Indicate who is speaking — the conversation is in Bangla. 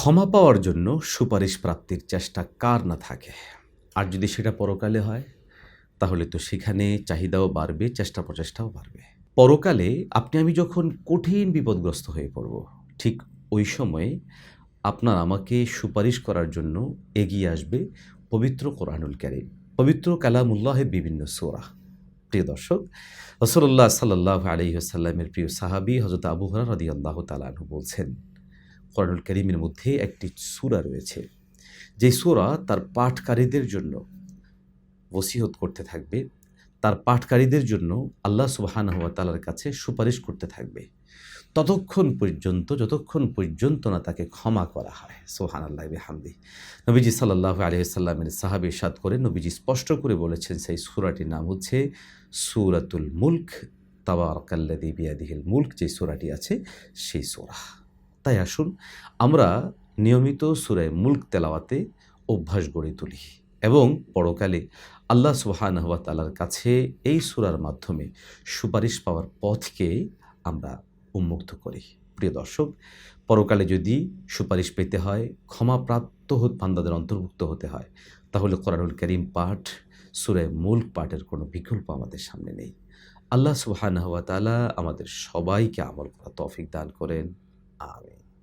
Speaker 1: ক্ষমা পাওয়ার জন্য সুপারিশ প্রাপ্তির চেষ্টা কার না থাকে? আর যদি সেটা পরকালে হয়, তাহলে তো সেখানে চাহিদাও বাড়বে, চেষ্টা প্রচেষ্টাও বাড়বে। পরকালে আপনি আমি যখন কঠিন বিপদগ্রস্ত হয়ে পড়ব, ঠিক ওই সময়ে আপনার আমাকে সুপারিশ করার জন্য এগিয়ে আসবে পবিত্র কোরআনুল কারীম, পবিত্র কালামুল্লাহের বিভিন্ন সূরা। প্রিয় দর্শক, রাসূলুল্লাহ সাল্লাল্লাহু আলাইহি ওয়াসাল্লামের প্রিয় সাহাবী হযরত আবু হুরায়রা রাদিয়াল্লাহু তাআলা আনহু বলছেন, কোরআনুল কারীমের মধ্যে একটি সূরা রয়েছে, যে সূরা তার পাঠকারীদের জন্য ওসিয়ত করতে থাকবে, তার পাঠকারীদের জন্য আল্লাহ সুবহানাহু ওয়া তাআলার কাছে সুপারিশ করতে থাকবে, যতক্ষণ পর্যন্ত না তাকে ক্ষমা করা হয়। সুবহানাল্লাহি বিহামদিহি। নবীজি সাল্লাল্লাহু আলাইহি ওয়াসাল্লামের সাহাবী ইরশাদ করেন, নবীজি স্পষ্ট করে বলেছেন, সেই সূরাটির নাম হচ্ছে সূরাতুল মুলক। তাবারাকাল্লাযী বিয়াদিহিল মুলক, যে সূরাটি আছে সেই সূরা। তাই আসুন আমরা নিয়মিত সূরা মুলক তেলাওয়াতে অভ্যাস গড়ে তুলি এবং পরকালে আল্লাহ সুবহানাহু ওয়া তাআলার কাছে এই সূরার মাধ্যমে সুপারিশ পাওয়ার পথকে আমরা উন্মুক্ত করি। প্রিয় দর্শক, পরকালে যদি সুপারিশ পেতে হয়, ক্ষমাপ্রাপ্ত বান্দাদের অন্তর্ভুক্ত হতে হয়, তাহলে কোরআনুল কারীম পাঠ, সূরা মুলক পাঠের কোনো বিকল্প আমাদের সামনে নেই। আল্লাহ সুবহানাহু ওয়া তাআলা আমাদের সবাইকে আমল করার তৌফিক দান করেন। আমিন।